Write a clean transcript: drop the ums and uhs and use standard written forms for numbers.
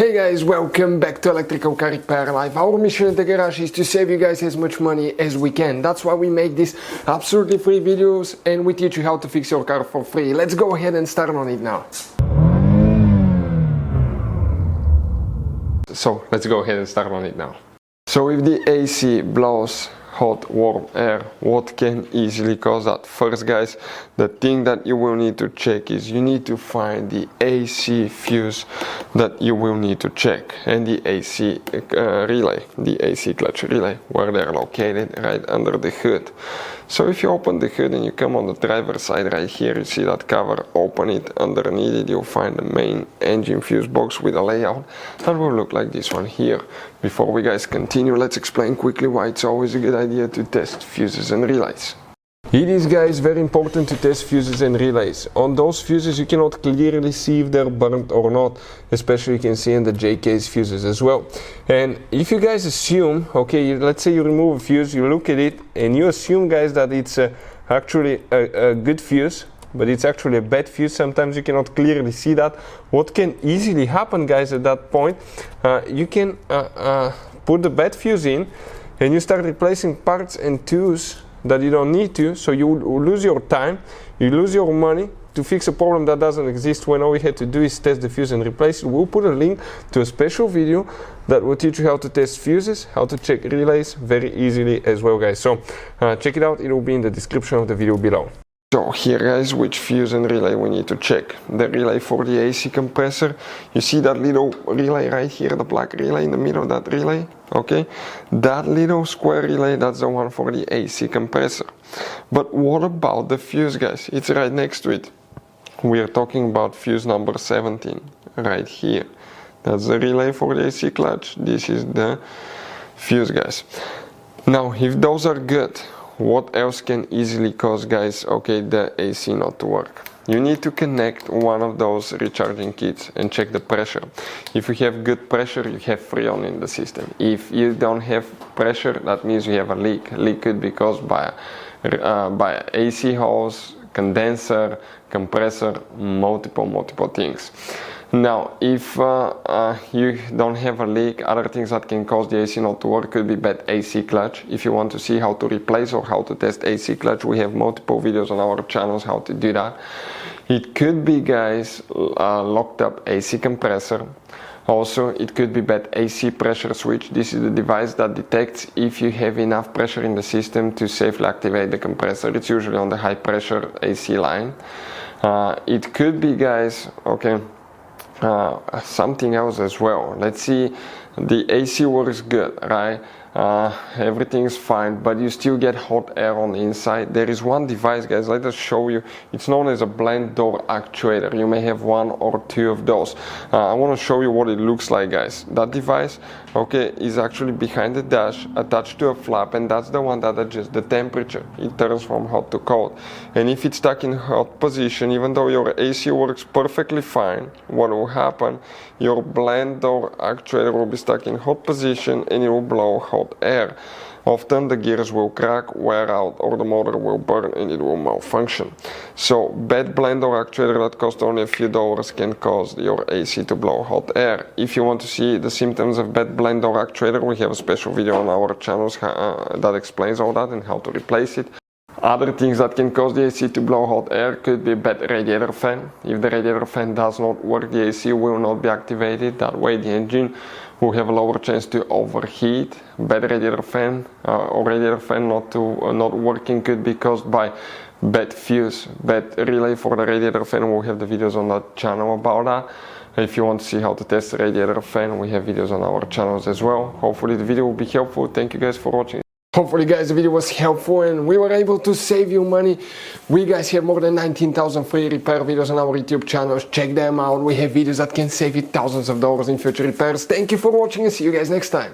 Hey guys, welcome back to Electrical Car Repair Live. Our mission at the garage is to save you guys as much money as we can. That's why we make these absolutely free videos and we teach you how to fix your car for free. Let's go ahead and start on it now. So if the AC blows hot, warm air, what can easily cause that? First guys, the thing that you will need to check is you need to find the AC fuse that you will need to check, and the AC relay, the AC clutch relay, where they're located right under the hood. So if you open the hood and you come on the driver's side right here, you see that cover, open it, underneath it you'll find the main engine fuse box with a layout that will look like this one here. Before we guys continue, let's explain quickly why it's always a good idea to test fuses and relays. It is guys very important to test fuses and relays. On those fuses you cannot clearly see if they're burnt or not, especially you can see in the J-case fuses as well. And if you guys assume, okay, let's say you remove a fuse, you look at it and you assume guys that it's actually a good fuse, but it's actually a bad fuse. Sometimes you cannot clearly see that. What can easily happen guys at that point, you can put the bad fuse in and you start replacing parts and tools that you don't need to, so you lose your time, you lose your money to fix a problem that doesn't exist, when all we had to do is test the fuse and replace it. We'll put a link to a special video that will teach you how to test fuses, how to check relays very easily as well guys. So check it out, it will be in the description of the video below. So here guys, which fuse and relay we need to check. The relay for the AC compressor, you see that little relay right here, the black relay in the middle, that relay, okay? That little square relay, that's the one for the AC compressor. But what about the fuse guys? It's right next to it. We are talking about fuse number 17, right here. That's the relay for the AC clutch, this is the fuse guys. Now, if those are good, what else can easily cause guys, okay, the AC not to work? You need to connect one of those recharging kits and check the pressure. If you have good pressure, you have Freon in the system. If you don't have pressure, that means you have a leak. Leak could be caused by AC hose, condenser, compressor, multiple things. Now, if you don't have a leak, other things that can cause the AC not to work could be bad AC clutch. If you want to see how to replace or how to test AC clutch, we have multiple videos on our channels how to do that. It could be guys, locked up AC compressor. Also, it could be bad AC pressure switch. This is the device that detects if you have enough pressure in the system to safely activate the compressor. It's usually on the high pressure AC line. It could be guys, okay, something else as well. Let's see, the AC works good, right? Everything is fine, but you still get hot air on the inside. There is one device guys, let us show you. It's known as a Blend Door Actuator. You may have one or two of those. I want to show you what it looks like guys. That device, okay, is actually behind the dash, attached to a flap, and that's the one that adjusts the temperature. It turns from hot to cold. And if it's stuck in hot position, even though your AC works perfectly fine, what will happen, your Blend Door Actuator will be stuck in hot position and it will blow hot air. Often the gears will crack, wear out, or the motor will burn and it will malfunction. So bad Blend Door Actuator that cost only a few dollars can cause your AC to blow hot air. If you want to see the symptoms of bad Blend Door Actuator, we have a special video on our channels that explains all that and how to replace it. Other things that can cause the AC to blow hot air could be bad radiator fan. If the radiator fan does not work, the AC will not be activated. That way the engine will have a lower chance to overheat. Bad radiator fan or radiator fan not working could be caused by bad fuse, bad relay for the radiator fan. We'll have the videos on that channel about that. If you want to see how to test the radiator fan, we have videos on our channels as well. Hopefully the video will be helpful. Thank you guys for watching. Hopefully guys the video was helpful and we were able to save you money. We guys have more than 19,000 free repair videos on our YouTube channels. Check them out. We have videos that can save you thousands of dollars in future repairs. Thank you for watching and see you guys next time.